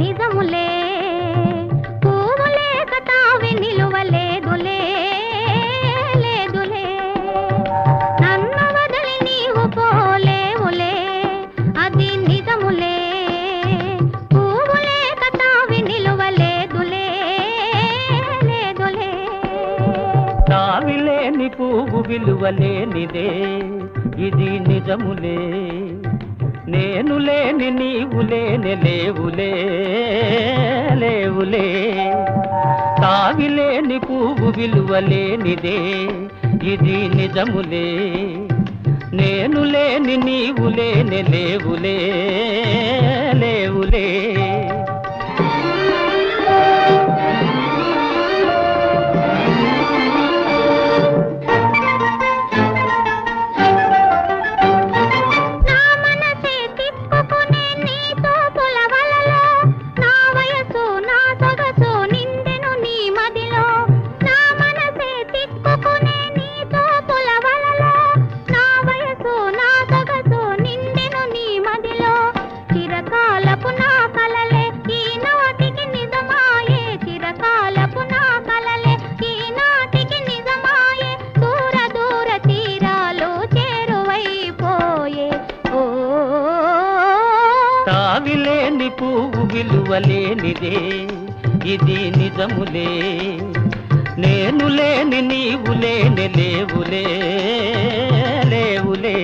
నిజములే పువ్వులే కతావి నిలువలేదులే లేదులే నన్ను వదిలి నీవు పోలేవులే అది నిజములే పువ్వులే కతావి నిలువలేదులే లేదులే తావిలేని పువ్వు విలువలేనిదే ఇది నిజములే నేను లేని నీవు లేని లేవులే లేవులే తావిలేని పువ్వు విలువలేనిదే ఇది నిజములే నేను లేని నీవు లేని లేవులే లేవులే తావిలేని పువ్వు విలువలేనిదే ఇది నిజములే నేను లేని నీవు లేని లేవులే లేవులే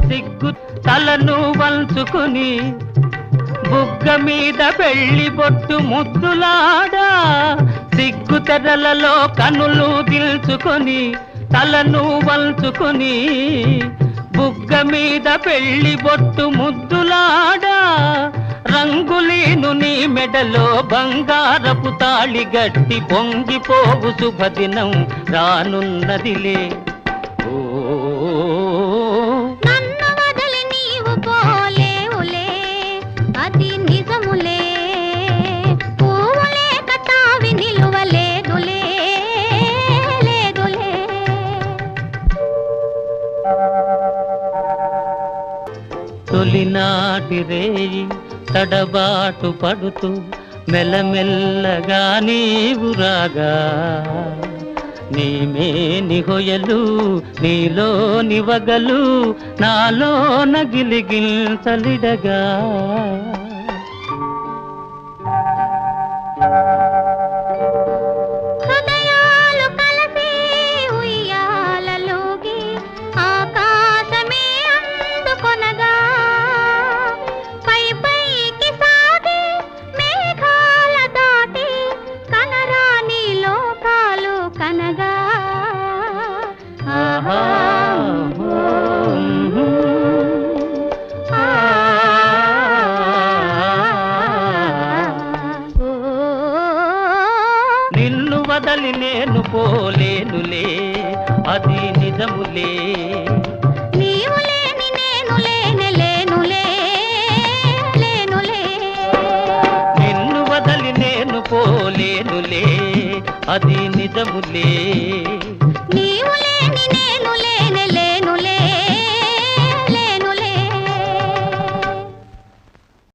సిగ్గు తలను వంచుకుని బుగ్గ మీద పెళ్లి బొట్టు ముద్దులాడా సిగ్గు తెరలలో కనులు దిల్చుకొని తలను వంచుకొని బుగ్గ మీద పెళ్లి బొట్టు ముద్దులాడా రంగులీను నీ మెడలో బంగారపు తాళి గట్టి పొంగిపోవు శుభదినం రానున్నదిలే అది నిజములే పువ్వులే కతావి నిలువలేదులే లేదులే తొలినాటి రేయి తడబాటు పడుతూ మెల్లమెల్లగా నీవు రాగా నీమేని హొయలు నీలో నివగలు నాలో నగిలిగిల్చలిడగా హృదయాలు కలిసి ఉయ్యాలలోగి ఆకాశమే అందుకొనగా పై పైకి సాగి మేఘాల దాటి కనరాని లోకాలు కనగా నిన్ను వదలి నేను పోలేనులే అది నిజములే నీవు లేని నేను లేని లేనులే లేనులే నిన్ను వదలి నేను పోలేనులే అది నిజములే నీవు లేని